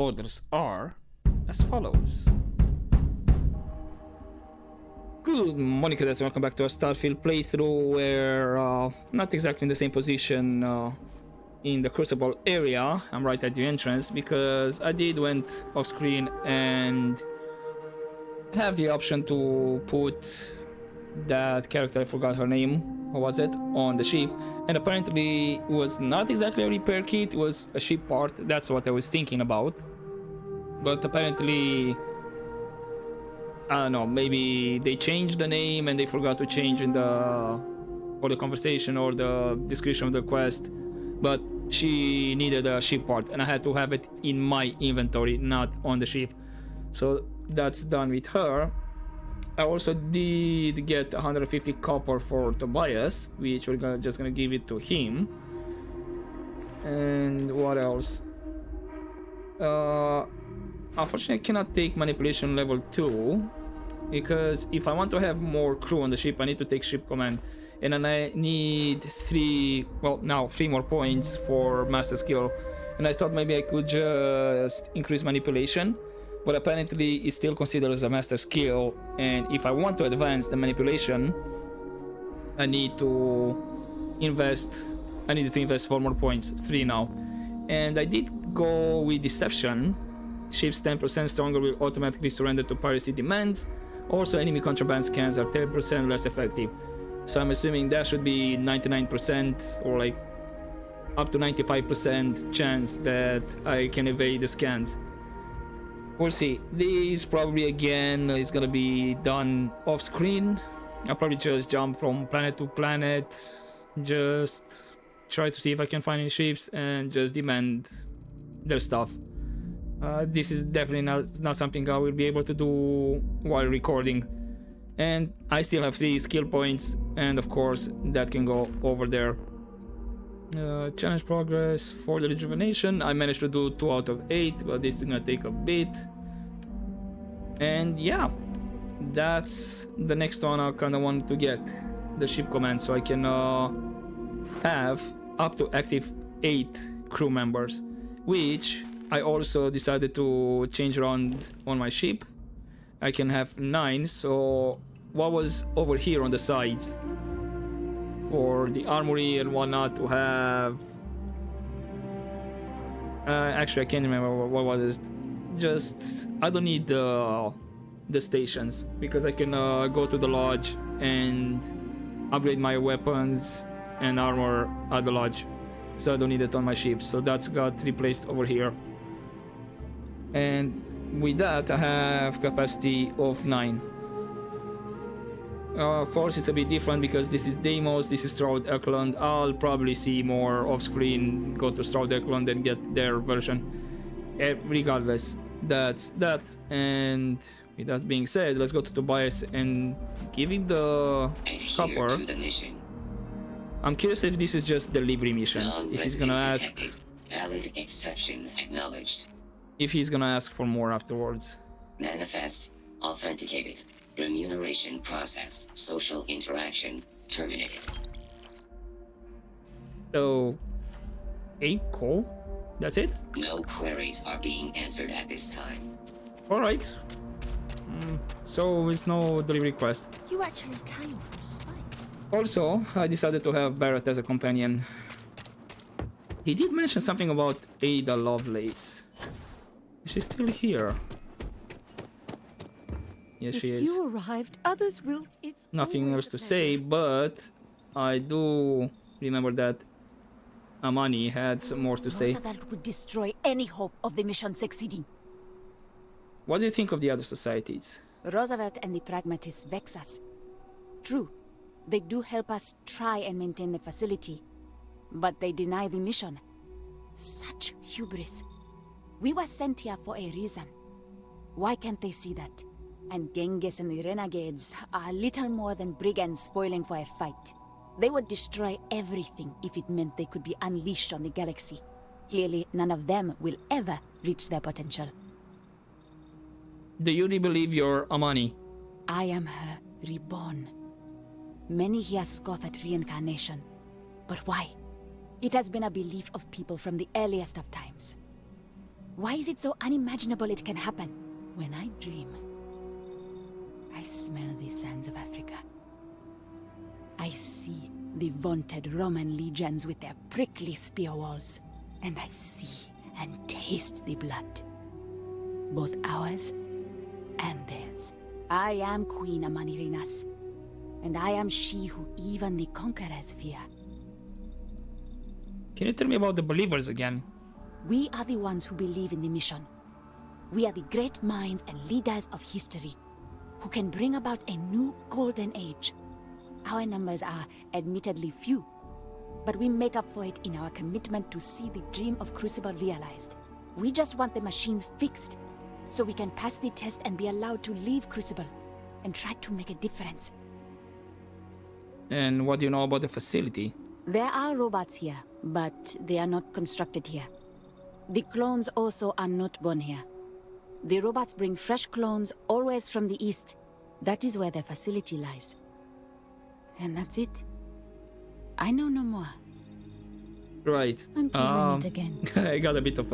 orders are as follows. Good morning, cadets, and welcome back to a Starfield playthrough where not exactly in the same position in the Crucible area. I'm right at the entrance because I did went off screen and have the option to put that character, I forgot her name, what was it, on the ship, and apparently it was not exactly a repair kit, it was a ship part. That's what I was thinking about, but apparently I don't know, maybe they changed the name and they forgot to change in the conversation or the description of the quest, but she needed a ship part and I had to have it in my inventory, not on the ship. So that's done with her. I also did get 150 copper for Tobias, which we're just gonna give it to him. And what else? Unfortunately, I cannot take manipulation level 2 because if I want to have more crew on the ship, I need to take ship command, and then I need 3 more points for master skill. And I thought maybe I could just increase manipulation, but apparently it's still considered as a master skill, and if I want to advance the manipulation, I need to invest 4 more points, 3 now. And I did go with deception. Ships 10% stronger will automatically surrender to piracy demands. Also, enemy contraband scans are 10% less effective. So I'm assuming that should be 99% or like up to 95% chance that I can evade the scans. We'll see. This probably again is gonna be done off screen. I'll probably just jump from planet to planet, just try to see if I can find any ships and just demand their stuff. This is definitely not something I will be able to do while recording. And I still have 3 skill points, and of course that can go over there. Challenge progress for the rejuvenation. I managed to do 2 out of 8, but this is gonna take a bit. And yeah, that's the next one I kinda wanted to get, the ship command, so I can have up to active 8 crew members, which I also decided to change around on my ship. I can have 9, so what was over here on the sides for the armory and whatnot to have... actually I can't remember what was it. Just, I don't need the stations because I can go to the lodge and upgrade my weapons and armor at the lodge, so I don't need it on my ship. So that's got replaced over here, and with that I have capacity of 9. Of course it's a bit different because this is Deimos, this is Stroud Eklund. I'll probably see more off screen, go to Stroud Eklund and get their version. Regardless, that's that. And with that being said, let's go to Tobias and give him the copper. I'm curious if this is just delivery missions, if he's gonna ask... Valid exception acknowledged. If he's gonna ask for more afterwards. Manifest authenticated. Remuneration processed. Social interaction terminated. So, okay, cool. That's it? No queries are being answered at this time. Alright. So, it's no delivery quest. You actually came from space. Also, I decided to have Barrett as a companion. He did mention something about Ada Lovelace. Is she still here? Yes, she is. If you arrived, others will. It's nothing else to say, but I do remember that Amani had some more to say. Roosevelt would destroy any hope of the mission succeeding. What do you think of the other societies? Roosevelt and the pragmatists vex us. True, they do help us try and maintain the facility, but they deny the mission. Such hubris. We were sent here for a reason. Why can't they see that? And Genghis and the renegades are little more than brigands spoiling for a fight. They would destroy everything if it meant they could be unleashed on the galaxy. Clearly, none of them will ever reach their potential. Do you really believe you're Amani? I am her reborn. Many here scoff at reincarnation. But why? It has been a belief of people from the earliest of times. Why is it so unimaginable it can happen? When I dream, I smell the sands of Africa. I see the vaunted Roman legions with their prickly spear walls. And I see and taste the blood. Both ours and theirs. I am Queen Amanirinas. And I am she who even the conquerors fear. Can you tell me about the believers again? We are the ones who believe in the mission. We are the great minds and leaders of history who can bring about a new golden age. Our numbers are admittedly few, but we make up for it in our commitment to see the dream of Crucible realized. We just want the machines fixed so we can pass the test and be allowed to leave Crucible and try to make a difference. And what do you know about the facility? There are robots here, but they are not constructed here. The clones also are not born here. The robots bring fresh clones always from the east. That is where their facility lies. And that's it. I know no more. Right. Until we meet again. I got a bit of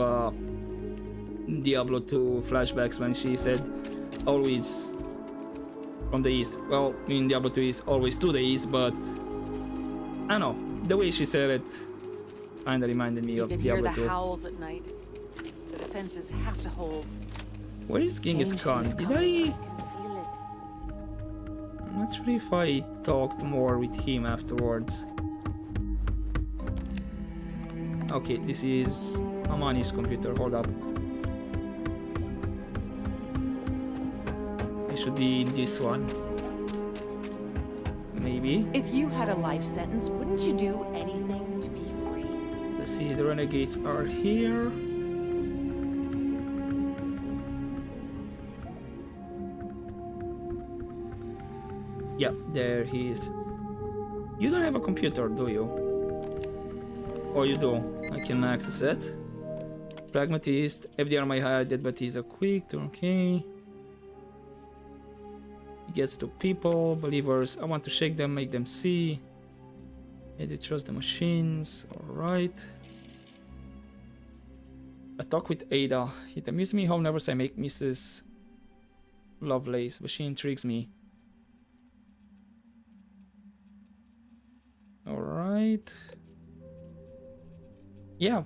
Diablo 2 flashbacks when she said always from the east. Well, in Diablo 2 is always to the east, but I don't know. The way she said it kinda reminded me of You can Diablo hear the 2. howls at night. The defenses have to hold. Where is Genghis Khan? Change is Did coming. I... can feel it. I'm not sure if I talked more with him afterwards. Okay, this is Amani's computer. Hold up. It should be this one. Maybe. If you had a life sentence, wouldn't you do anything to be free? Let's see, the renegades are here. Yeah, there he is. You don't have a computer, do you? Oh, you do. I can access it. Pragmatist. FDR may hide it, but he's a quick. Okay. He gets to people, believers. I want to shake them, make them see. Yeah, they trust the machines. Alright. A talk with Ada. It amuses me how nervous I make Mrs. Lovelace, but she intrigues me. Alright. Yeah.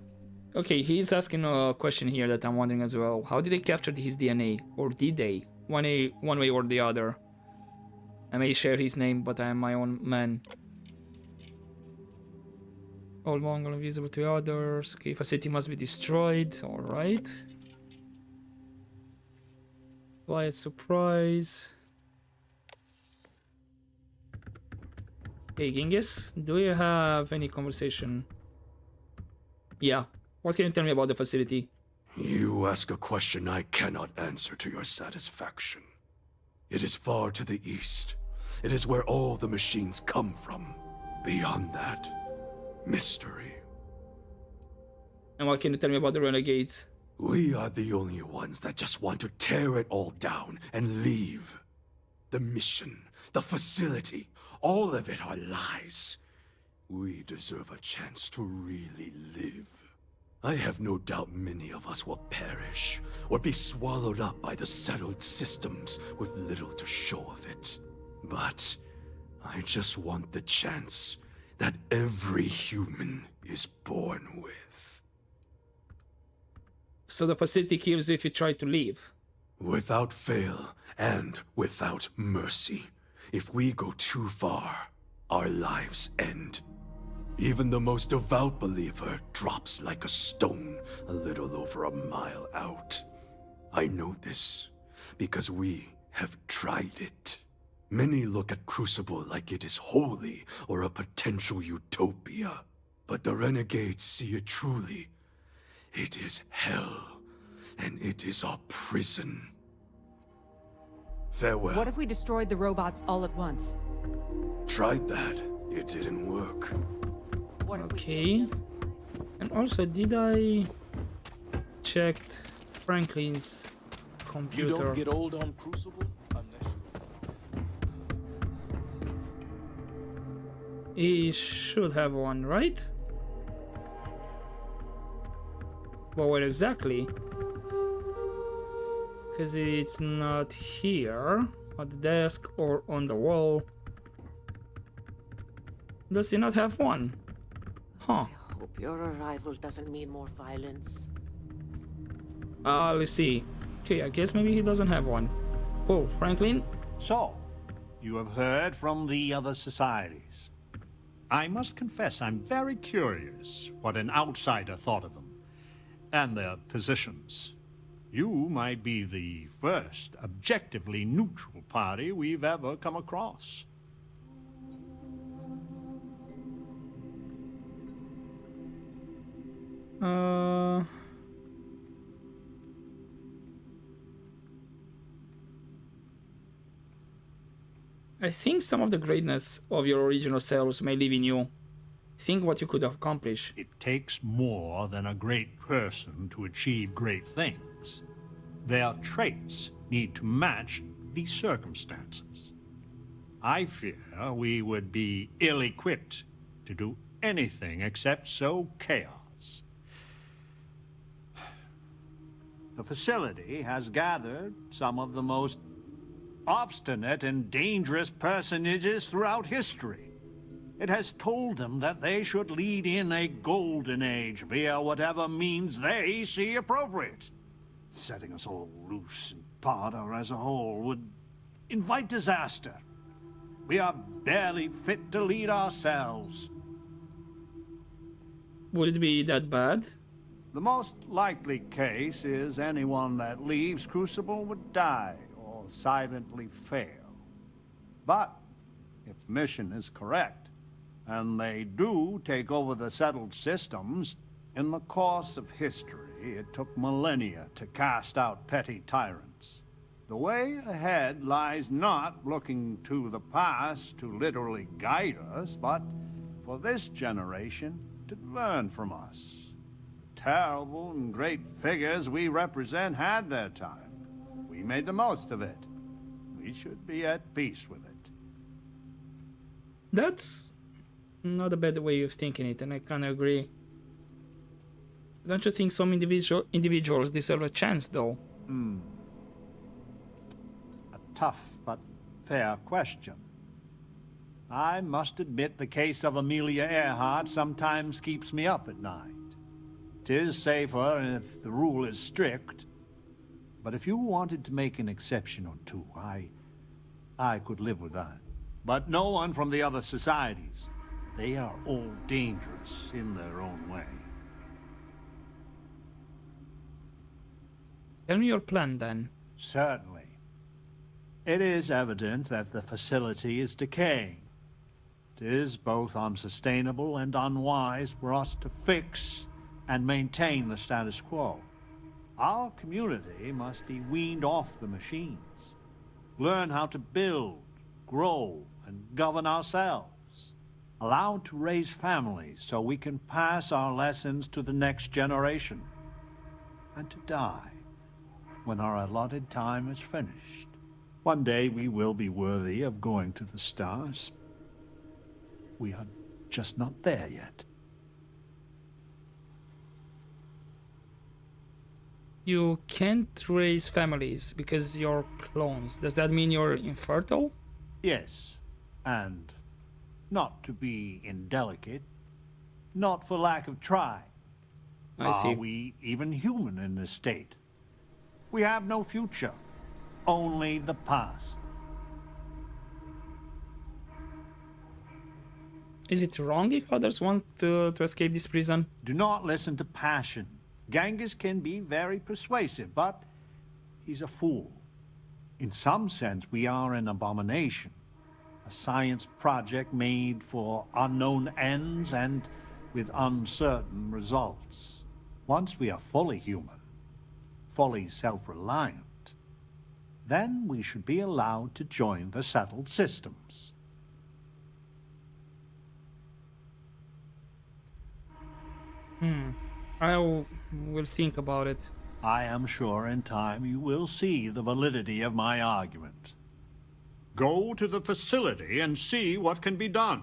Okay, he's asking a question here that I'm wondering as well. How did they capture his DNA? Or did they? One way or the other. I may share his name, but I am my own man. All Mongol invisible to others. Okay, facility must be destroyed. Alright. Quiet surprise. Hey Genghis, do you have any conversation? Yeah. What can you tell me about the facility? You ask a question I cannot answer to your satisfaction. It is far to the east. It is where all the machines come from. Beyond that, mystery. And what can you tell me about the renegades? We are the only ones that just want to tear it all down and leave. The mission, the facility, all of it are lies. We deserve a chance to really live. I have no doubt many of us will perish, or be swallowed up by the settled systems with little to show of it. But I just want the chance that every human is born with. So the facility kills you if you try to leave. Without fail and without mercy. If we go too far, our lives end. Even the most devout believer drops like a stone a little over a mile out. I know this because we have tried it. Many look at Crucible like it is holy or a potential utopia. But the renegades see it truly. It is hell, and it is our prison. Farewell. What if we destroyed the robots all at once? Tried that. It didn't work. What if Okay. And also, did I check Franklin's You computer? don't get old on Crucible unless you... He should have one, right? But where exactly? Because it's not here, at the desk or on the wall. Does he not have one? Huh. I hope your arrival doesn't mean more violence. Let's see. Okay, I guess maybe he doesn't have one. Cool. Franklin? So, you have heard from the other societies. I must confess I'm very curious what an outsider thought of them, and their positions. You might be the first objectively neutral party we've ever come across. I think some of the greatness of your original selves may live in you. Think what you could accomplish. It takes more than a great person to achieve great things. Their traits need to match the circumstances. I fear we would be ill-equipped to do anything except sow chaos. The facility has gathered some of the most obstinate and dangerous personages throughout history. It has told them that they should lead in a golden age via whatever means they see appropriate. Setting us all loose in part or as a whole would invite disaster. We are barely fit to lead ourselves. Would it be that bad? The most likely case is anyone that leaves Crucible would die or silently fail. But if the mission is correct, and they do take over the settled systems, in the course of history, it took millennia to cast out petty tyrants. The way ahead lies not looking to the past to literally guide us, but for this generation to learn from us. The terrible and great figures we represent had their time. We made the most of it. We should be at peace with it. That's not a bad way of thinking it, and I kind of agree. Don't you think some individuals deserve a chance, though? A tough but fair question. I must admit the case of Amelia Earhart sometimes keeps me up at night. 'Tis safer if the rule is strict, but if you wanted to make an exception or two, I could live with that. But no one from the other societies. They are all dangerous in their own way. Tell me your plan, then. Certainly. It is evident that the facility is decaying. It is both unsustainable and unwise for us to fix and maintain the status quo. Our community must be weaned off the machines, learn how to build, grow, and govern ourselves, allowed to raise families so we can pass our lessons to the next generation, and to die when our allotted time is finished. One day we will be worthy of going to the stars. We are just not there yet. You can't raise families because you're clones. Does that mean you're infertile? Yes, and not to be indelicate, not for lack of trying. I see. Are we even human in this state? We have no future, only the past. Is it wrong if others want to escape this prison? Do not listen to passion. Genghis can be very persuasive, but he's a fool. In some sense, we are an abomination. A science project made for unknown ends and with uncertain results. Once we are fully human, fully self-reliant, then we should be allowed to join the settled systems. I will think about it. I am sure in time you will see the validity of my argument. Go to the facility and see what can be done.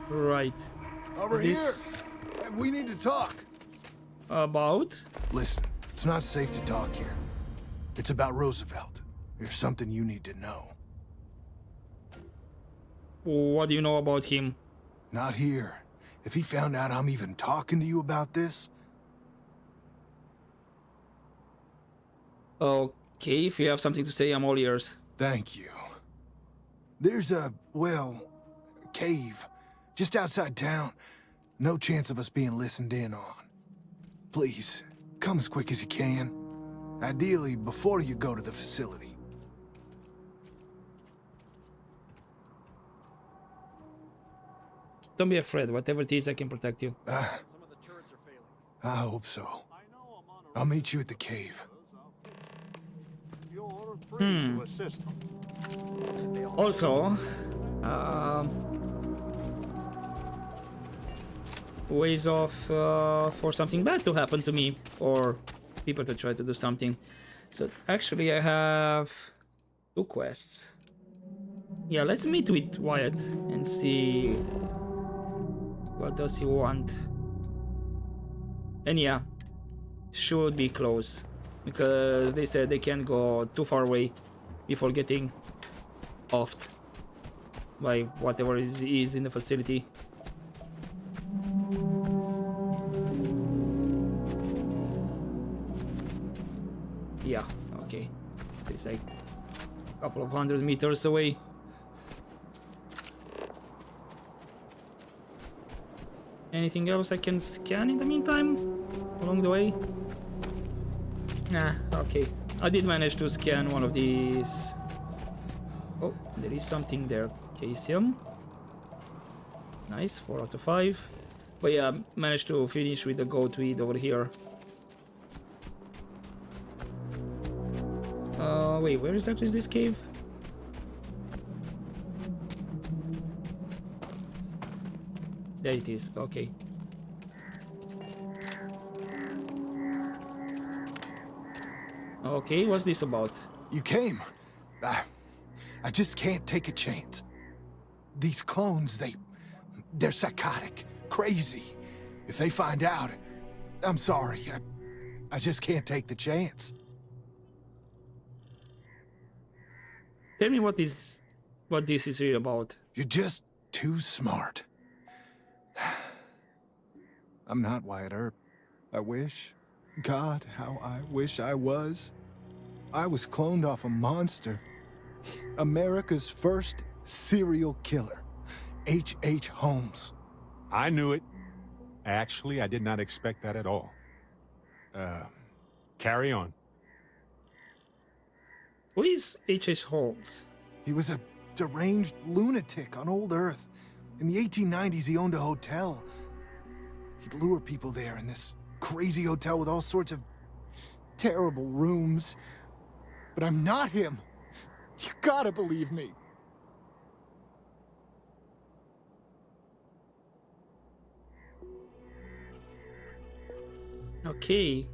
Right. Over This- here. We need to talk. About? Listen, it's not safe to talk here. It's about Roosevelt. There's something you need to know. What do you know about him? Not here. If he found out I'm even talking to you about this... Okay, if you have something to say, I'm all ears. Thank you. There's a, well, cave just outside town. No chance of us being listened in on. Please, come as quick as you can. Ideally, before you go to the facility. Don't be afraid. Whatever it is, I can protect you. I hope so. I'll meet you at the cave. You're free to assist them. Also, ways of for something bad to happen to me or people to try to do something. So actually, I have 2 quests. Yeah, let's meet with Wyatt and see what does he want. And yeah, should be close because they said they can't go too far away before getting offed by whatever is in the facility. Yeah, okay. It's like a couple of 100 meters away. Anything else I can scan in the meantime? Along the way? Nah, okay. I did manage to scan one of these. Oh, there is something there. Caesium. Nice, 4 out of 5. But yeah, managed to finish with the goatweed over here. Wait, where exactly is this cave? There it is, okay. Okay, what's this about? You came. I just can't take a chance. These clones, they're psychotic, crazy. If they find out, I'm sorry. I just can't take the chance. Tell me what this is really about. You're just too smart. I'm not Wyatt Earp. I wish. God, how I wish I was. I was cloned off a monster. America's first serial killer. H.H. Holmes. I knew it. Actually, I did not expect that at all. Carry on. Who is H.H. Holmes? He was a deranged lunatic on old Earth. In the 1890s, he owned a hotel. He'd lure people there in this crazy hotel with all sorts of terrible rooms. But I'm not him. You gotta believe me. Okay.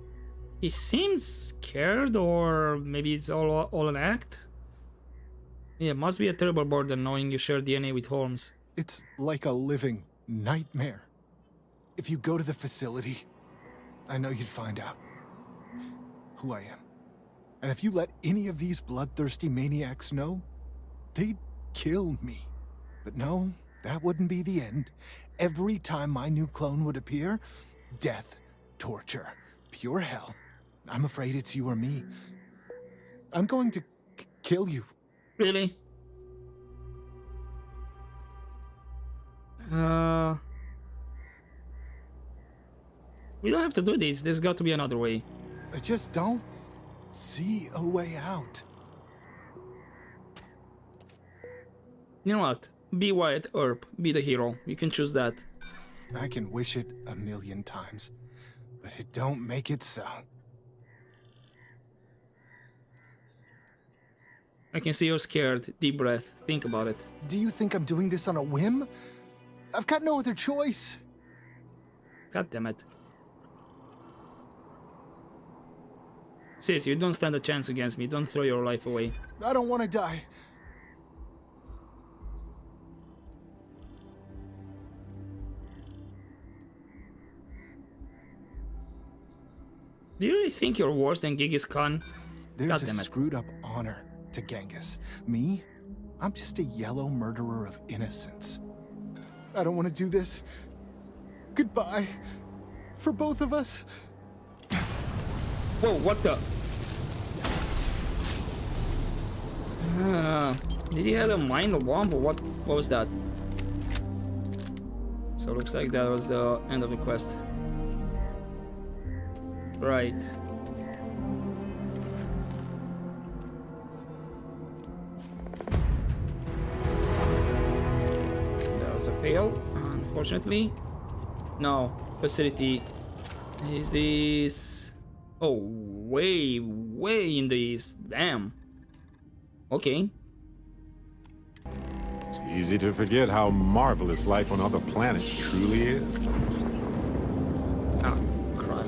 He seems scared, or maybe it's all an act? Yeah, it must be a terrible burden knowing you share DNA with Holmes. It's like a living nightmare. If you go to the facility, I know you'd find out who I am. And if you let any of these bloodthirsty maniacs know, they'd kill me. But no, that wouldn't be the end. Every time my new clone would appear, death, torture, pure hell. I'm afraid it's you or me. I'm going to kill you. Really? We don't have to do this. There's got to be another way. I just don't see a way out. You know what? Be Wyatt Earp. Be the hero. You can choose that. I can wish it a million times, but it don't make it so. I can see you're scared. Deep breath. Think about it. Do you think I'm doing this on a whim? I've got no other choice. God damn it. Sis, you don't stand a chance against me. Don't throw your life away. I don't want to die. Do you really think you're worse than Genghis Khan? There's God a damn it. screwed up honor to Genghis. Me? I'm just a yellow murderer of innocence. I don't want to do this. Goodbye. For both of us. Whoa, what the? Did he have a mind bomb or what? What was that? So it looks like that was the end of the quest. Right. That was a fail, unfortunately. No, facility. Is this... Oh, way in the east. Damn. Okay. It's easy to forget how marvelous life on other planets truly is. Ah, crap.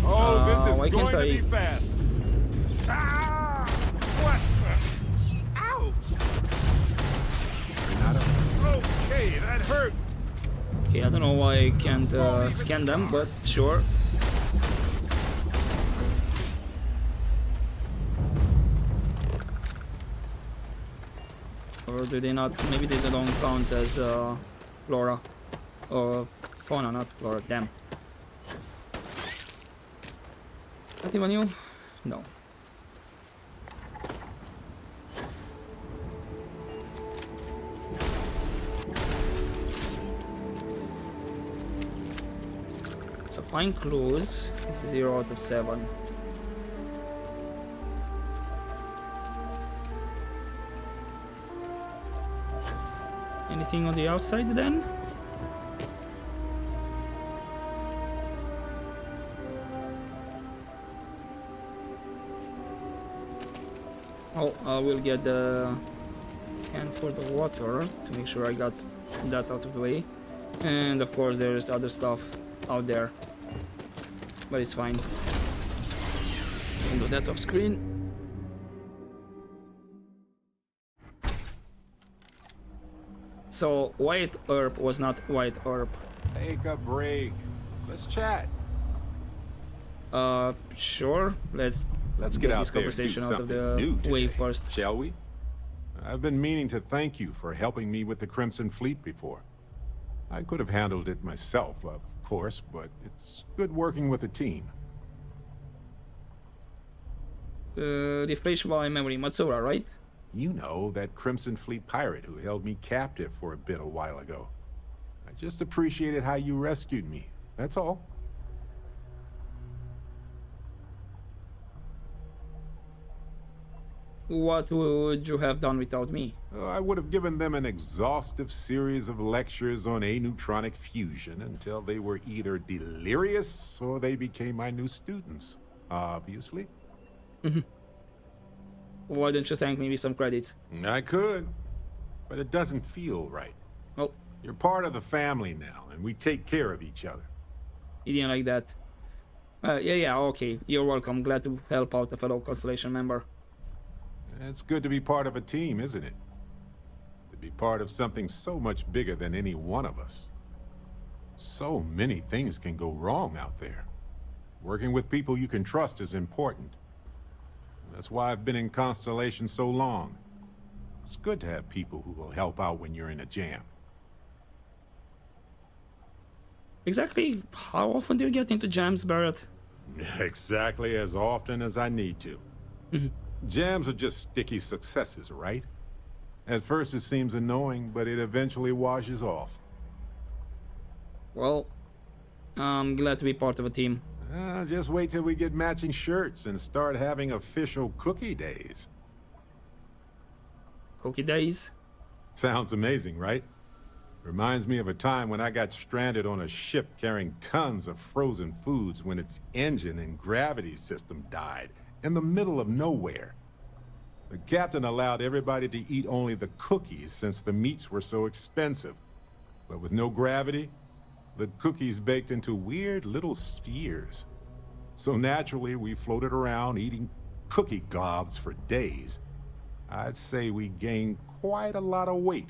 Oh, why this is can't going to I- be fast. Ah! What the? Ouch! Not okay, that hurt. Okay, I don't know why I can't scan them, but sure. Or do they not? Maybe they don't count as flora or fauna, not flora. Damn. Anyone new? No. So find clues. 0 out of 7. Anything on the outside then? Oh, I will get the can for the water to make sure I got that out of the way. And of course there's other stuff out there. But it's fine. I'll do that off screen. So white herb was not white herb. Take a break. Let's chat. Sure. Let's Get out this there and do conversation out of something the new way today, first. shall we? I've been meaning to thank you for helping me with the Crimson Fleet before. I could have handled it myself, of course, but it's good working with a team. Refresh my memory. Matsura, right? You know, that Crimson Fleet pirate who held me captive for a bit a while ago. I just appreciated how you rescued me, that's all. What would you have done without me? I would have given them an exhaustive series of lectures on aneutronic fusion until they were either delirious or they became my new students, obviously. Why don't you thank me with some credits? I could, but it doesn't feel right. Well, You're part of the family now, and we take care of each other. you didn't like that. Yeah, okay. You're welcome. Glad to help out a fellow Constellation member. It's good to be part of a team, isn't it? To be part of something so much bigger than any one of us. So many things can go wrong out there. Working with people you can trust is important. That's why I've been in Constellation so long. It's good to have people who will help out when you're in a jam. Exactly how often do you get into jams, Barrett? Exactly as often as I need to. Jams are just sticky successes, right? At first it seems annoying, but it eventually washes off. Well, I'm glad to be part of a team. Just wait till we get matching shirts and start having official cookie days. Cookie days? Sounds amazing, right? Reminds me of a time when I got stranded on a ship carrying tons of frozen foods when its engine and gravity system died in the middle of nowhere. The captain allowed everybody to eat only the cookies since the meats were so expensive. But with no gravity, the cookies baked into weird little spheres. So naturally, we floated around eating cookie globs for days. I'd say we gained quite a lot of weight.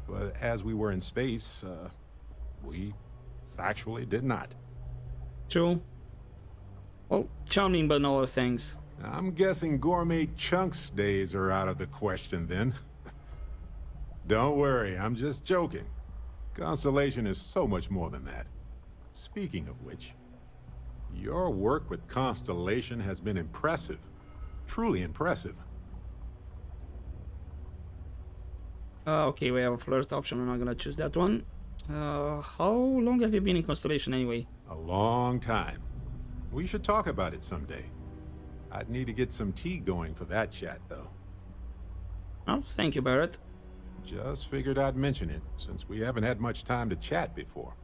But as we were in space, we actually did not. True. Well, charming but no other things. I'm guessing gourmet chunks days are out of the question then. Don't worry, I'm just joking. Constellation is so much more than that. Speaking of which, your work with Constellation has been impressive. Truly impressive. Okay, we have a flirt option. I'm not gonna choose that one. How long have you been in Constellation anyway? A long time. We should talk about it someday. I'd need to get some tea going for that chat, though. Oh, thank you, Barrett. Just figured I'd mention it, since we haven't had much time to chat before.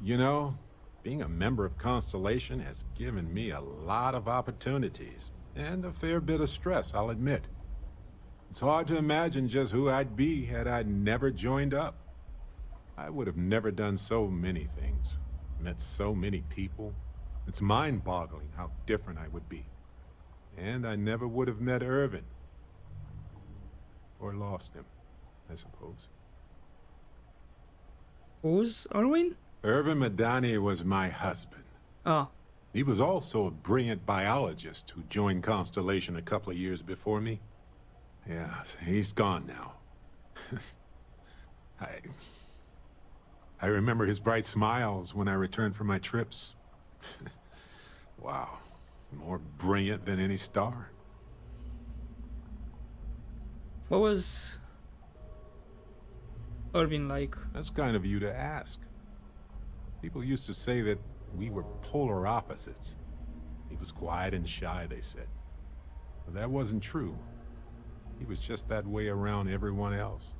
You know, being a member of Constellation has given me a lot of opportunities, and a fair bit of stress, I'll admit. It's hard to imagine just who I'd be had I never joined up. I would have never done so many things, met so many people. It's mind-boggling how different I would be. And I never would have met Irvin. Or lost him, I suppose. Who's Erwin? Irvin Madani was my husband. Ah, He was also a brilliant biologist who joined Constellation a couple of years before me. Yeah, he's gone now. I remember his bright smiles when I returned from my trips. Wow, more brilliant than any star. what was Irvin like? That's kind of you to ask. People used to say that we were polar opposites. He was quiet and shy, they said. But that wasn't true. He was just that way around everyone else.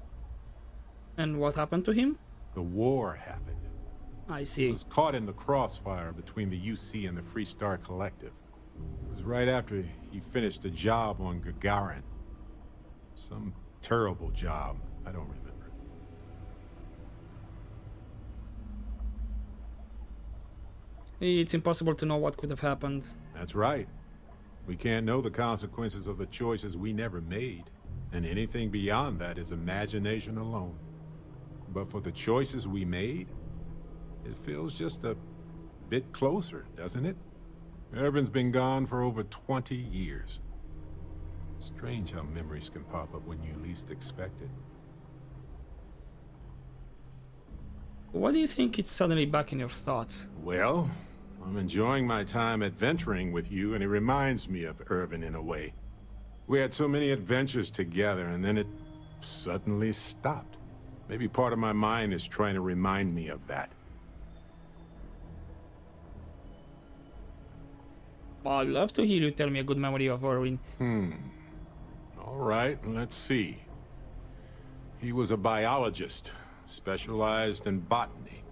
And what happened to him? The war happened. I He see. was caught in the crossfire between the UC and the Free Star Collective. It was right after he finished a job on Gagarin. Some terrible job. I don't remember. It's impossible to know what could have happened. That's right. We can't know the consequences of the choices we never made. And anything beyond that is imagination alone. But for the choices we made, it feels just a bit closer, doesn't it? Irvin's been gone for over 20 years. Strange how memories can pop up when you least expect it. Why do you think it's suddenly back in your thoughts? Well, I'm enjoying my time adventuring with you, and it reminds me of Irvin in a way. We had so many adventures together, and then it suddenly stopped. Maybe part of my mind is trying to remind me of that. I'd love to hear you tell me a good memory of Irvin. All right, let's see. He was a biologist, specialized in botany.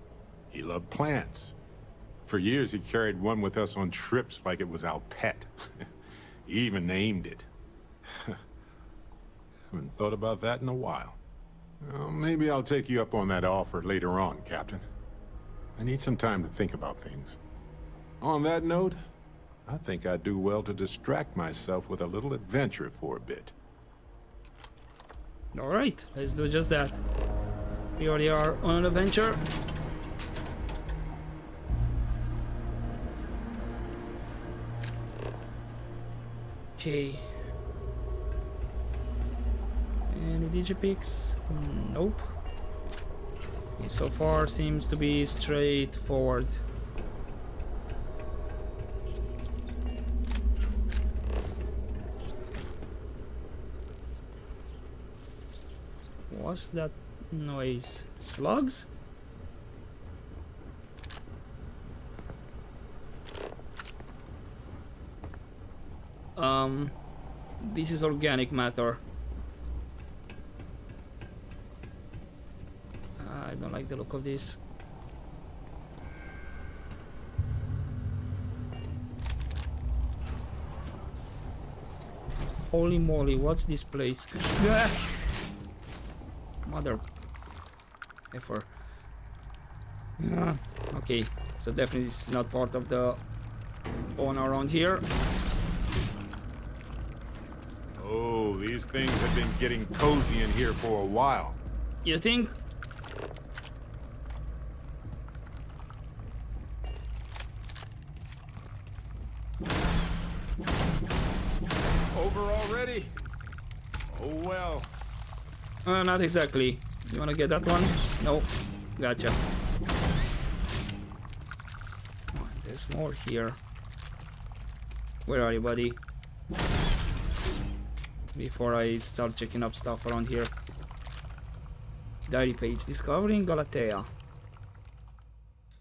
He loved plants. For years, he carried one with us on trips like it was our pet. He even named it. Haven't thought about that in a while. Well, maybe I'll take you up on that offer later on, Captain. I need some time to think about things. On that note, I think I'd do well to distract myself with a little adventure for a bit. Alright, let's do just that. We already are on an adventure. Okay. Any digipicks? Nope. Okay, so far seems to be straightforward. What's that noise? Slugs? This is organic matter. I don't like the look of this. Holy moly, what's this place? Mother effer. Okay, so definitely this is not part of the fauna around here. Oh, these things have been getting cozy in here for a while. You think? over already? Oh well. Not exactly. You wanna get that one? No. Gotcha. Oh, there's more here. Where are you, buddy? Before I start checking up stuff around here. Diary page. Discovering Galatea.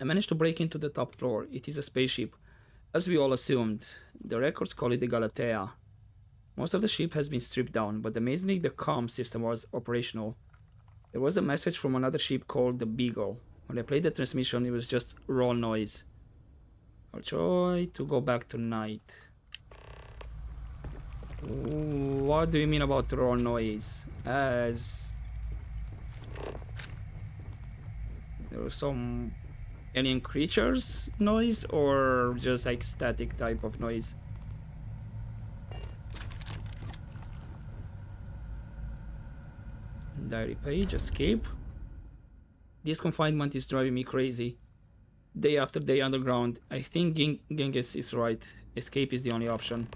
I managed to break into the top floor. It is a spaceship. As we all assumed, the records call it the Galatea. Most of the ship has been stripped down, but amazingly the comm system was operational. There was a message from another ship called the Beagle. When I played the transmission, it was just raw noise. I'll try to go back to night. What do you mean about raw noise? As there was some alien creatures noise, or just like static type of noise? Diary page, escape. This confinement is driving me crazy. Day after day underground. I think Genghis is right. Escape is the only option.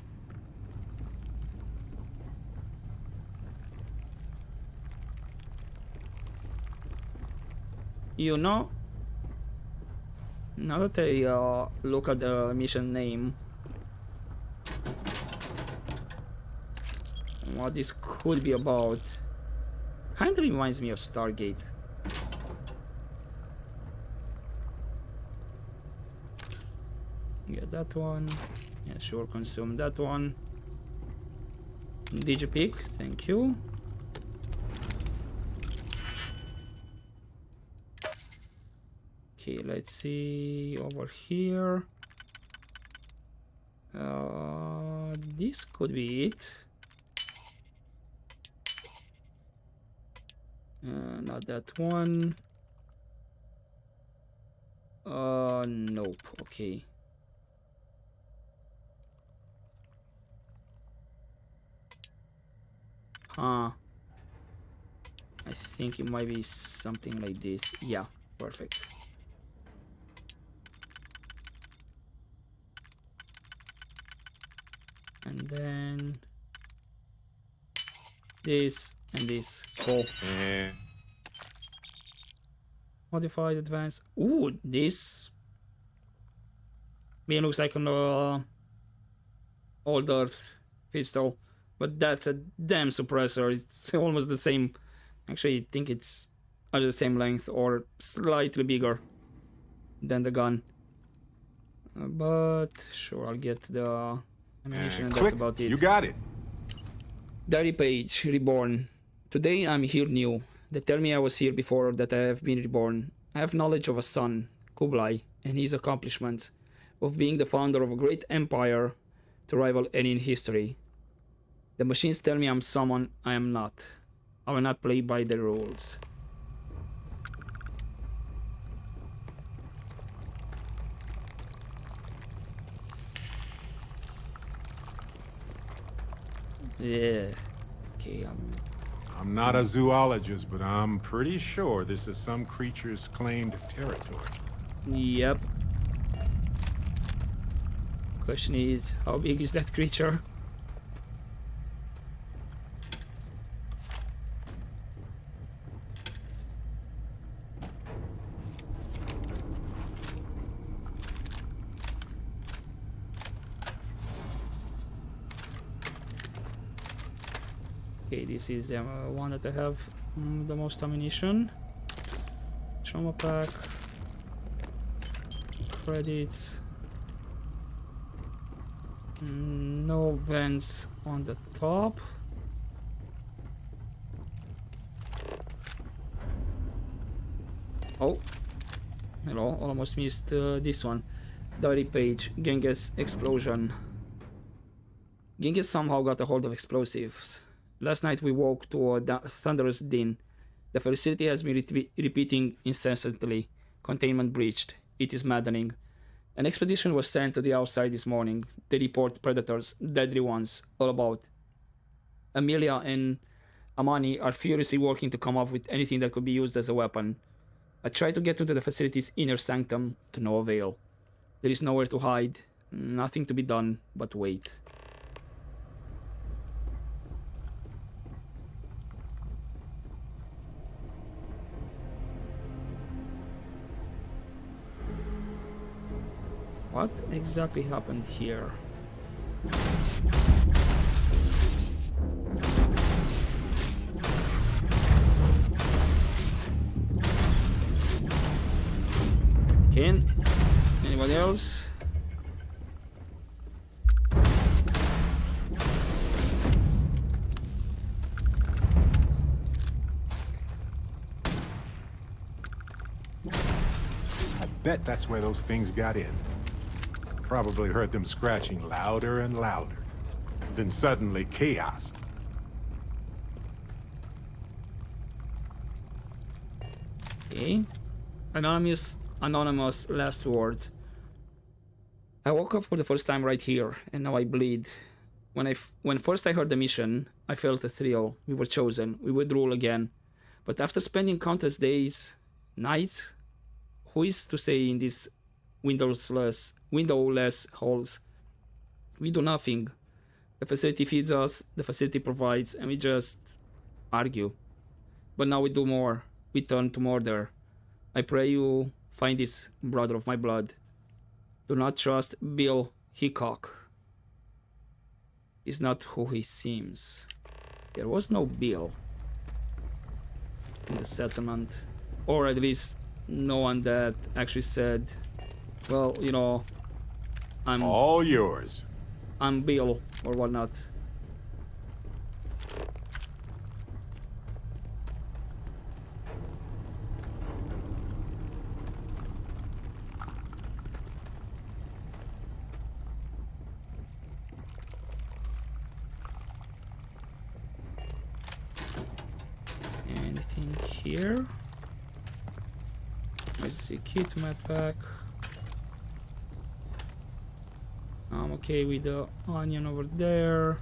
You know, now that I look at the mission name, what this could be about, kind of reminds me of Stargate. Get that one. Yeah, sure, consume that one. Digipic, thank you. Okay, let's see over here. This could be it. Not that one. Nope. Okay. Huh. I think it might be something like this. Yeah, perfect. And then this and this. Cool. Modified advance. Ooh, this me looks like an old Earth pistol, but that's a damn suppressor. It's almost the same. Actually, I think it's either the same length or slightly bigger than the gun. But sure, I'll get the ammunition, and that's about it. You got it. Diary page, reborn. Today I'm here new. They tell me I was here before, that I have been reborn. I have knowledge of a son, Kublai, and his accomplishments, of being the founder of a great empire to rival any in history. The machines tell me I'm someone I am not. I will not play by the rules. Yeah. Okay, I'm not a zoologist, but I'm pretty sure this is some creature's claimed territory. Yep. Question is, how big is that creature? Okay, this is the one that I have the most ammunition. Trauma pack. Credits. No vents on the top. Oh. Hello, almost missed this one. Diary page. Genghis explosion. Genghis somehow got a hold of explosives. Last night we woke to a thunderous din. The facility has been repeating incessantly. Containment breached. It is maddening. An expedition was sent to the outside this morning. They report predators, deadly ones, all about. Amelia and Amani are furiously working to come up with anything that could be used as a weapon. I tried to get into the facility's inner sanctum, to no avail. There is nowhere to hide, nothing to be done but wait. What exactly happened here? Okay. Anybody else? I bet that's where those things got in. Probably heard them scratching louder and louder. Then suddenly chaos. Okay. Anonymous last words. I woke up for the first time right here, and now I bleed. When first I heard the mission, I felt a thrill. We were chosen. We would rule again. But after spending countless days, nights, who is to say in these windowless halls? We do nothing. The facility feeds us, the facility provides, and we just argue. But now we do more. We turn to murder. I pray you find this brother of my blood. Do not trust Bill Hickok. He's not who he seems. There was no Bill in the settlement. Or at least no one that actually said, well, you know, I'm all yours. I'm Bill or whatnot. Anything here? Where's the key to my pack? I'm okay with the onion over there.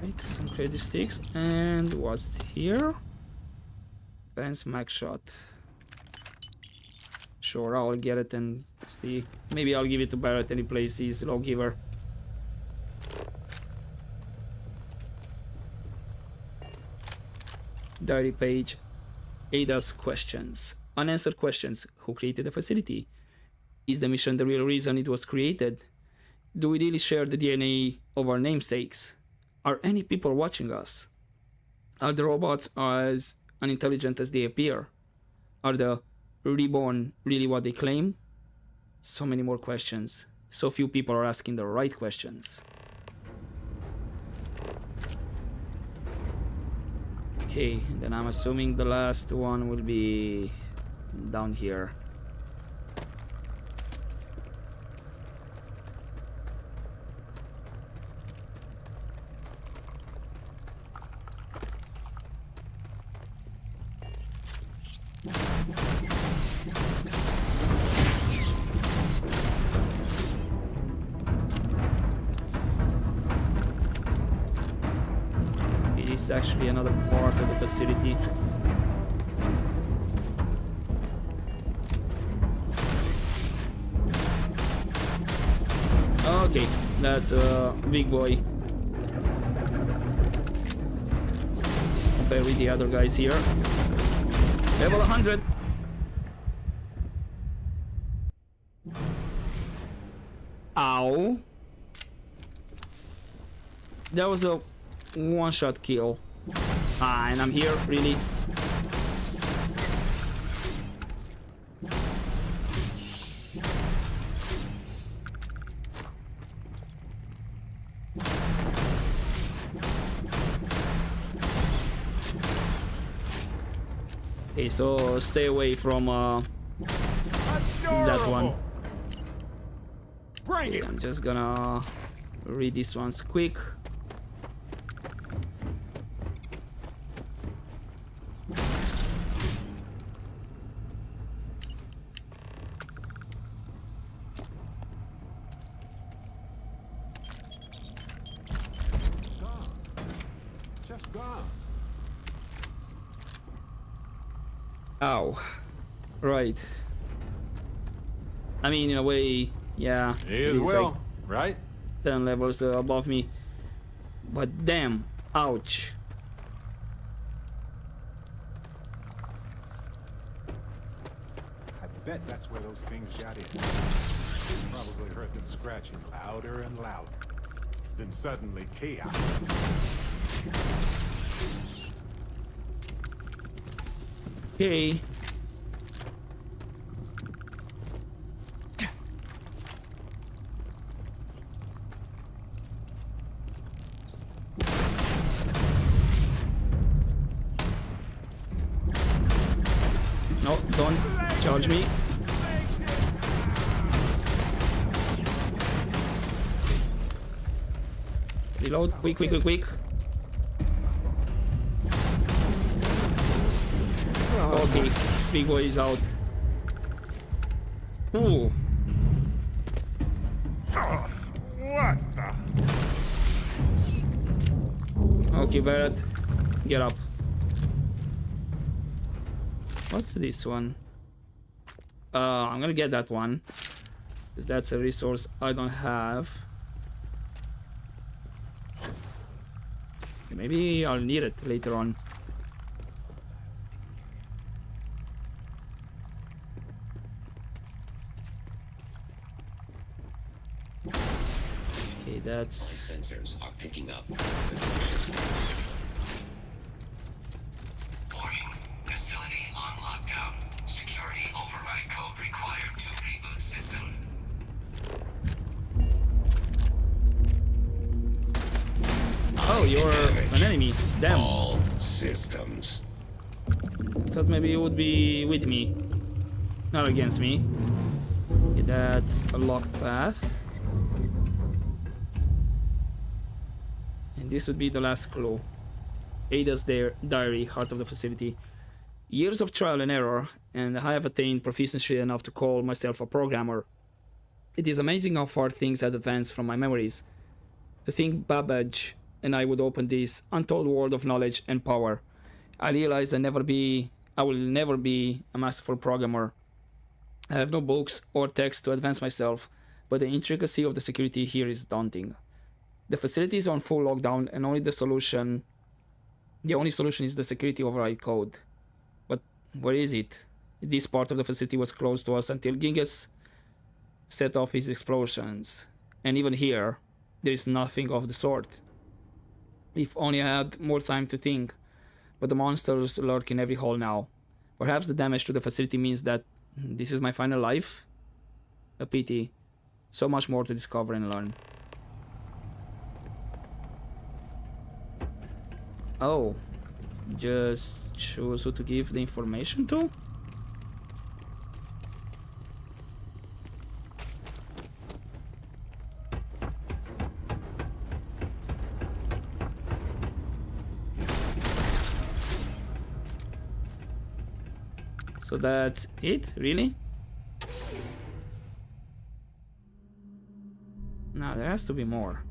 Right, some credit sticks. And what's here? Fence max shot. Sure, I'll get it and see. Maybe I'll give it to Barrett any place he's lawgiver. Diary page. Ada's questions. Unanswered questions. Who created the facility? Is the mission the real reason it was created? Do we really share the DNA of our namesakes? Are any people watching us? Are the robots as unintelligent as they appear? Are the reborn really what they claim? So many more questions. So few people are asking the right questions. Okay, then I'm assuming the last one will be down here. It's actually another part of the facility. Okay, that's a big boy. Compare with the other guys here. Level 100. Ow. That was a one-shot kill. Ah, and I'm here, really? Okay, so stay away from that one. Okay, I'm just gonna read these ones quick. Ow. Right. I mean, in a way, yeah. He is well, right? 10 levels above me. But damn, ouch. I bet that's where those things got in. Probably heard them scratching louder and louder. Then suddenly chaos. Okay. No, don't charge me. Reload, quick, quick, quick, quick. Okay, big boy is out. Ooh. What the? Okay, Barrett, get up. What's this one? I'm gonna get that one, because that's a resource I don't have. Maybe I'll need it later on. Okay, that's... Sensors are picking up suspicious activity. Warning. Facility on lockdown. Security override code required to reboot system. Oh, you're an enemy. Damn. All systems. Thought maybe you would be with me, not against me. Okay, that's a locked path. And this would be the last clue. Ada's diary, heart of the facility. Years of trial and error, and I have attained proficiency enough to call myself a programmer. It is amazing how far things had advanced from my memories. To think Babbage and I would open this untold world of knowledge and power. I realize I will never be a masterful programmer. I have no books or text to advance myself, but the intricacy of the security here is daunting. The facility is on full lockdown, and the only solution is the security override code. But where is it? This part of the facility was closed to us until Gingas set off his explosions. And even here, there is nothing of the sort. If only I had more time to think. But the monsters lurk in every hole now. Perhaps the damage to the facility means that this is my final life? A pity. So much more to discover and learn. Oh, just choose who to give the information to? So that's it, really? No, there has to be more.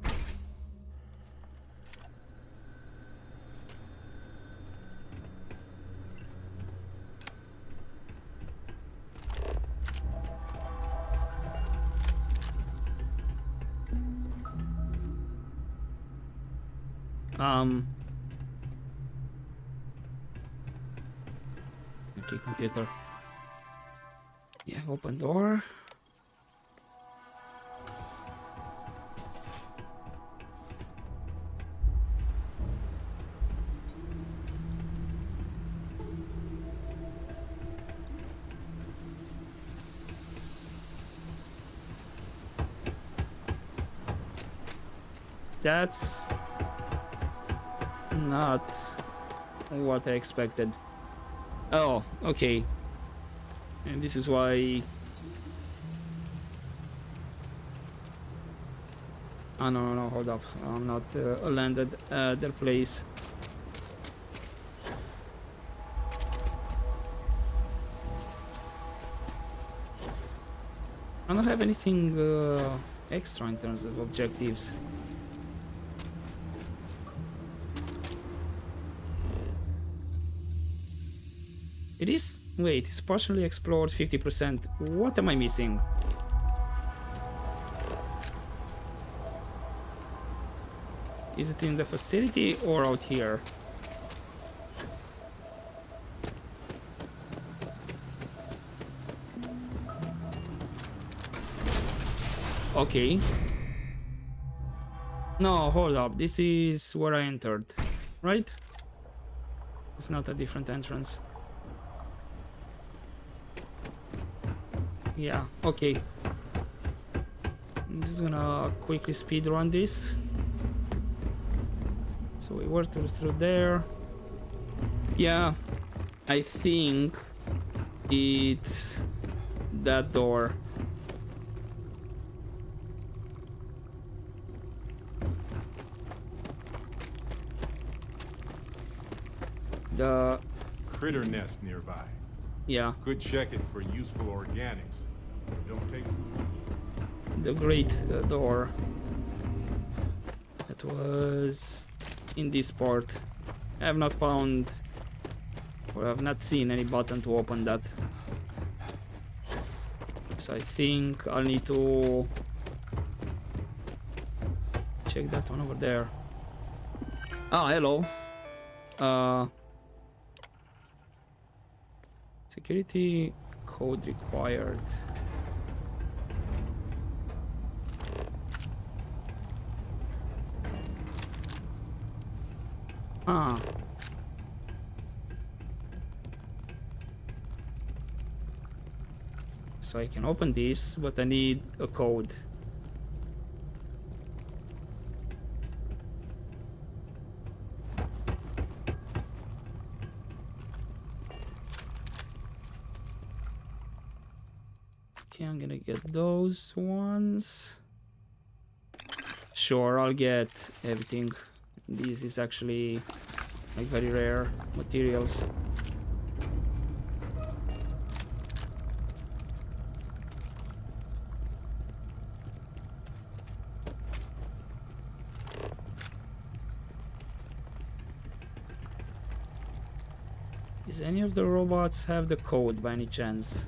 Okay, computer. Yeah, open door. That's not what I expected. Oh, okay. And this is why... Oh, no, hold up. I'm not landed at their place. I don't have anything extra in terms of objectives. It is... Wait, it's partially explored 50%. What am I missing? Is it in the facility or out here? Okay. No, hold up. This is where I entered, right? It's not a different entrance. Yeah, okay. I'm just gonna quickly speed run this. So we were through there. Yeah, I think it's that door. The Critter nest nearby. yeah, Could check it for useful organics. Don't take the great door that was in this part. I have not found or have not seen any button to open that. So I think I'll need to check that one over there. Ah, hello. Security code required. Ah. So I can open this, but I need a code. Okay, I'm gonna get those ones. Sure, I'll get everything. This is actually like very rare materials. Does any of the robots have the code by any chance?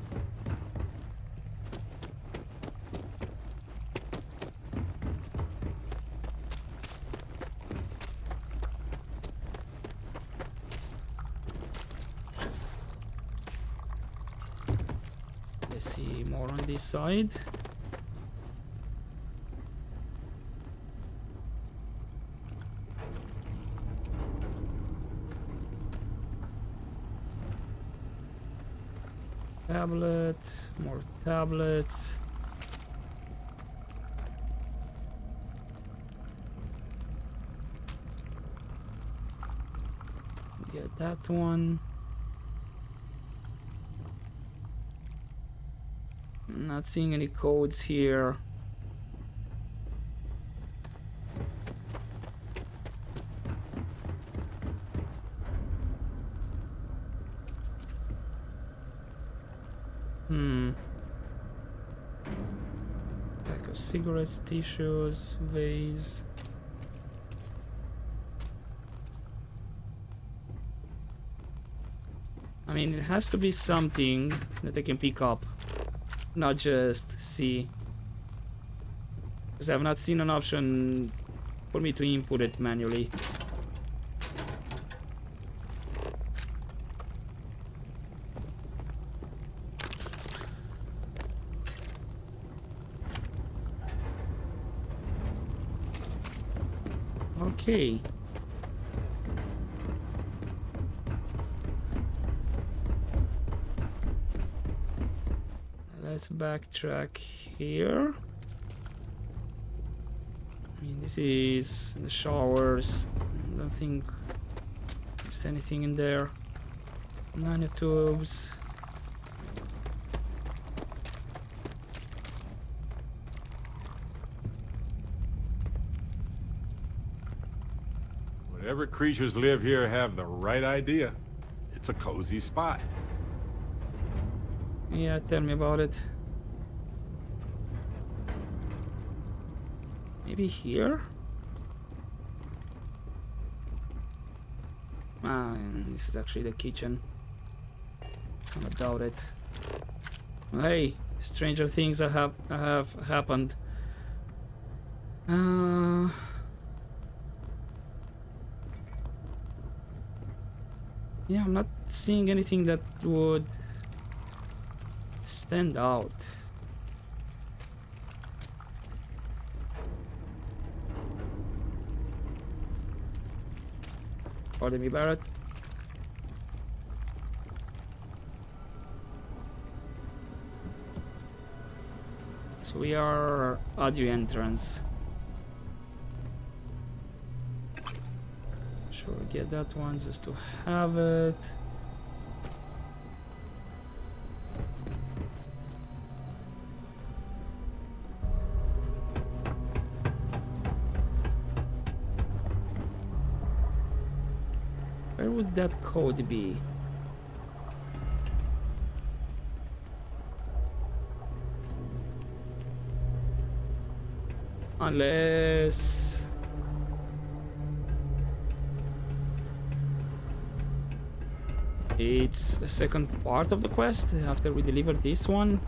Let's see more on this side. Tablet, more tablets. Get that one. Not seeing any codes here. Pack of cigarettes, tissues, vase. I mean, it has to be something that I can pick up, not just see. Because I have not seen an option for me to input it manually. Okay. Let's backtrack here. I mean, this is the showers. I don't think there's anything in there. Nanotubes. Whatever creatures live here have the right idea. It's a cozy spot. Yeah, tell me about it. Maybe here? Ah, and this is actually the kitchen. I doubt it. Hey, stranger things have Yeah, I'm not seeing anything that would stand out. Pardon me, Barrett. So we are at the entrance. Sure, get that one just to have it. Where would that code be? Unless it's a second part of the quest after we deliver this one.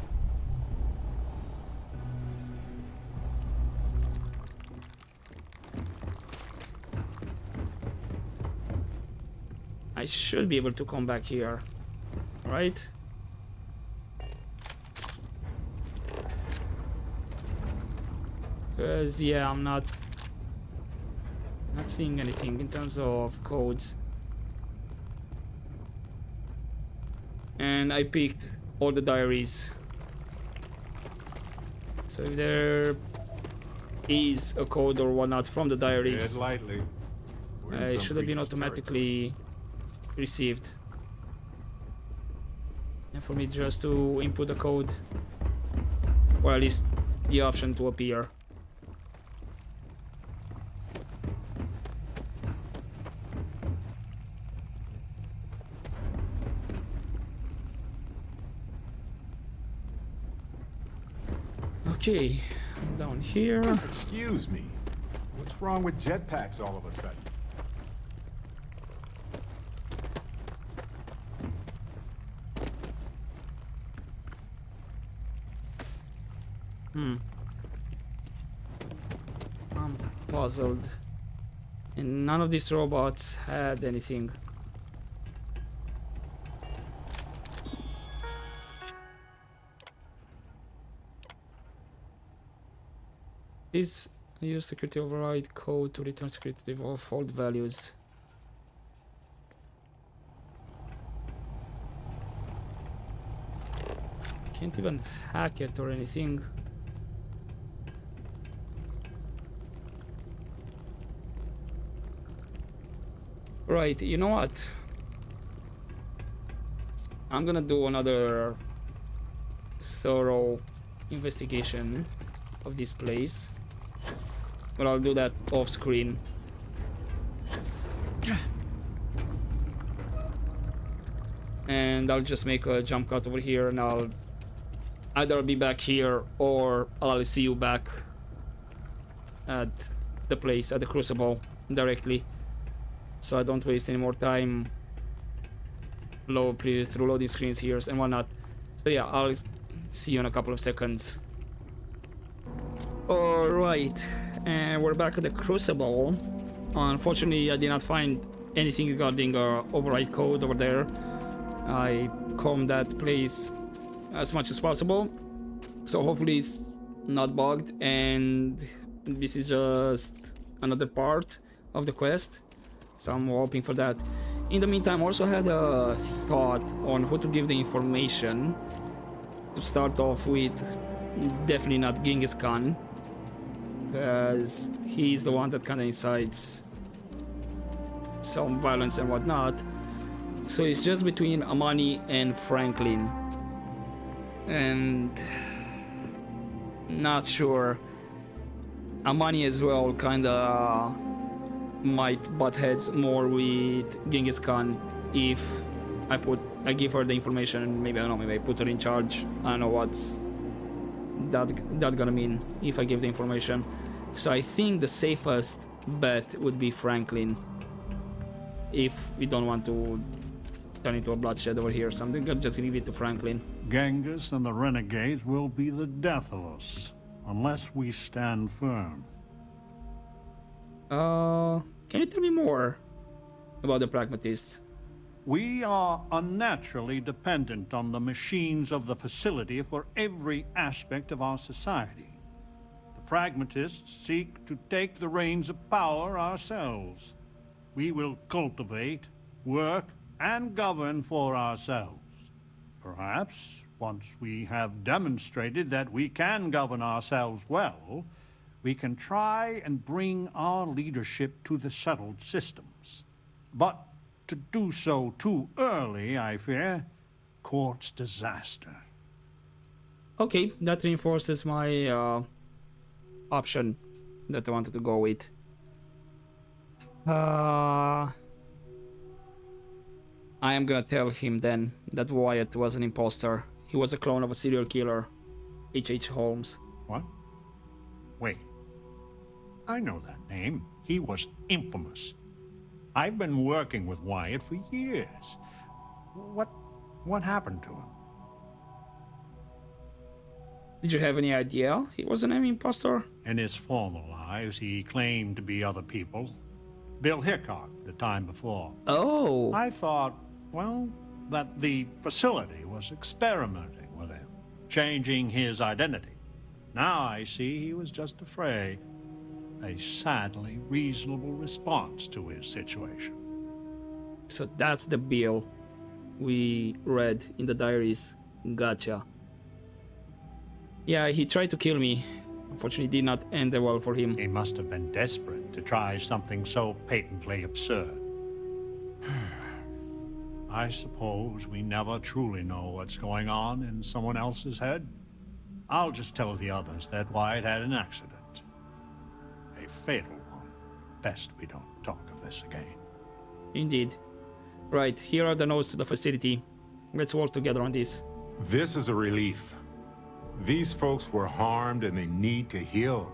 I should be able to come back here, right? Because yeah, I'm not seeing anything in terms of codes. And I picked all the diaries. So if there is a code or whatnot from the diaries, Tread lightly. We're in it some should have been creature's automatically received. And for me just to input the code, or at least the option to appear. Okay, I'm down here. Excuse me. What's wrong with jetpacks all of a sudden? I'm puzzled. And none of these robots had anything. Please use security override code to return security default values. Can't even hack it or anything. Right, you know what? I'm gonna do another thorough investigation of this place. But I'll do that off screen. And I'll just make a jump cut over here and I'll either be back here or I'll see you back at the place, at the Crucible directly. So I don't waste any more time through loading screens here and whatnot. So yeah, I'll see you in a couple of seconds. Alright, and we're back at the Crucible. Unfortunately, I did not find anything regarding override code over there. I combed that place as much as possible, so hopefully it's not bugged and this is just another part of the quest. So I'm hoping for that. In the meantime, I also had a thought on who to give the information. To start off with, definitely not Genghis Khan, because he's the one that kind of incites some violence and whatnot. So it's just between Amani and Franklin, and not sure. Amani as well kind of might butt heads more with Genghis Khan if I give her the information, and maybe I don't know, maybe I put her in charge. I don't know what's that gonna mean if I give the information. So I think the safest bet would be Franklin if we don't want to turn into a bloodshed over here. So I'm gonna just leave it to Franklin. Genghis and the renegades will be the death of us unless we stand firm. Can you tell me more about the pragmatists? We are unnaturally dependent on the machines of the facility for every aspect of our society. The pragmatists seek to take the reins of power ourselves. We will cultivate, work, and govern for ourselves. Perhaps, once we have demonstrated that we can govern ourselves well, we can try and bring our leadership to the settled systems. But to do so too early, I fear, courts disaster. Okay, that reinforces my option that I wanted to go with. I am gonna tell him then that Wyatt was an imposter. He was a clone of a serial killer, H.H. Holmes. What? Wait. I know that name. He was infamous. I've been working with Wyatt for years. What happened to him? Did you have any idea he was an imposter? In his former lives, he claimed to be other people. Bill Hickok, the time before. Oh. I thought, well, that the facility was experimenting with him, changing his identity. Now I see he was just afraid. A sadly reasonable response to his situation. So that's the Bill we read in the diaries. Gotcha. Yeah, he tried to kill me. Unfortunately, it did not end well for him. He must have been desperate to try something so patently absurd. I suppose we never truly know what's going on in someone else's head. I'll just tell the others that Wyatt had an accident. A fatal one. Best we don't talk of this again. Indeed. Right, here are the notes to the facility. Let's work together on this. This is a relief. These folks were harmed and they need to heal.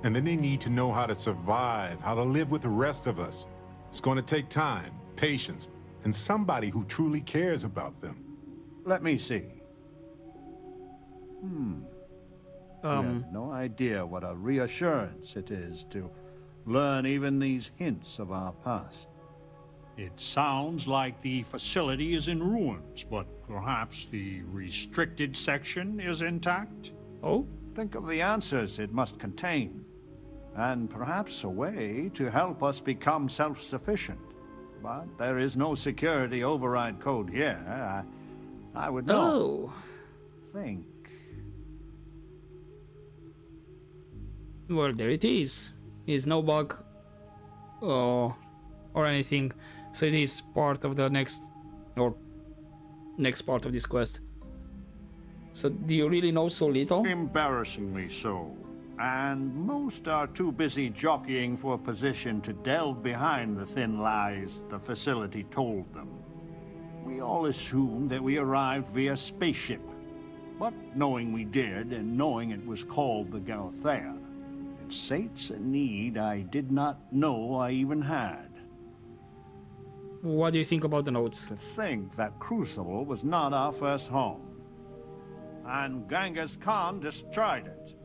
And then they need to know how to survive, how to live with the rest of us. It's going to take time, patience, and somebody who truly cares about them. Let me see. I have no idea what a reassurance it is to learn even these hints of our past. It sounds like the facility is in ruins, but perhaps the restricted section is intact? Oh? Think of the answers it must contain, and perhaps a way to help us become self-sufficient. But there is no security override code here. I would know. Oh. Think. Well, there it is. It's no bug or anything. So it is part of the next part of this quest. So do you really know so little? Embarrassingly so. And most are too busy jockeying for a position to delve behind the thin lies the facility told them. We all assumed that we arrived via spaceship. But knowing we did, and knowing it was called the Galathea, it sates a need I did not know I even had. What do you think about the notes? To think that Crucible was not our first home. And Genghis Khan destroyed it.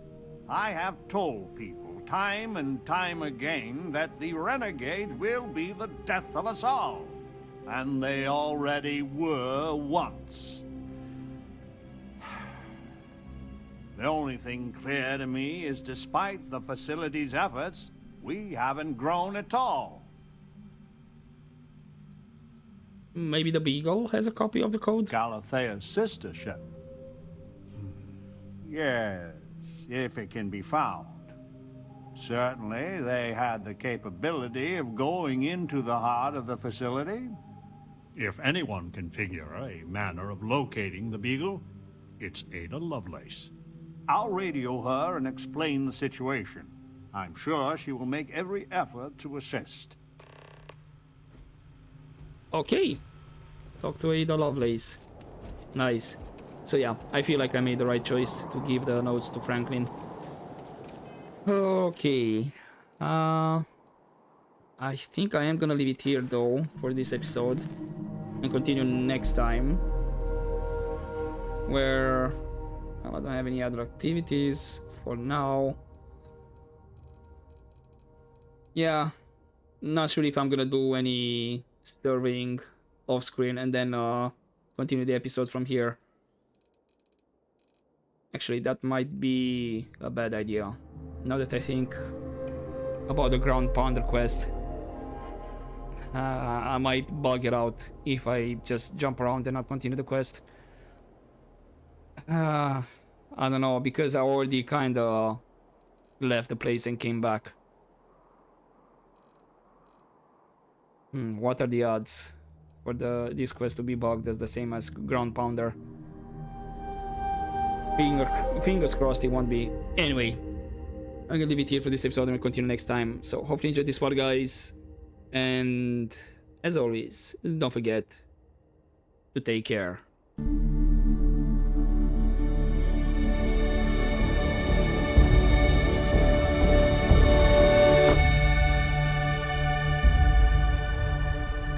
I have told people time and time again that the renegade will be the death of us all. And they already were once. The only thing clear to me is despite the facility's efforts, we haven't grown at all. Maybe the Beagle has a copy of the code? Galathea's sister ship. Yes, if it can be found. Certainly, they had the capability of going into the heart of the facility. If anyone can figure a manner of locating the Beagle, it's Ada Lovelace. I'll radio her and explain the situation. I'm sure she will make every effort to assist. Okay. Talk to Ada Lovelace. Nice. So yeah, I feel like I made the right choice to give the notes to Franklin. Okay. I think I am gonna leave it here though for this episode and continue next time, where I don't have any other activities for now. Yeah, not sure if I'm gonna do any serving off screen and then continue the episode from here. Actually, that might be a bad idea. Now that I think about the ground pounder quest, I might bug it out if I just jump around and not continue the quest. I don't know, because I already kinda left the place and came back. What are the odds for this quest to be bugged as the same as ground pounder? Fingers crossed it won't be. Anyway, I'm gonna leave it here for this episode and we'll continue next time. So hopefully you enjoyed this part, guys. And as always, don't forget to take care.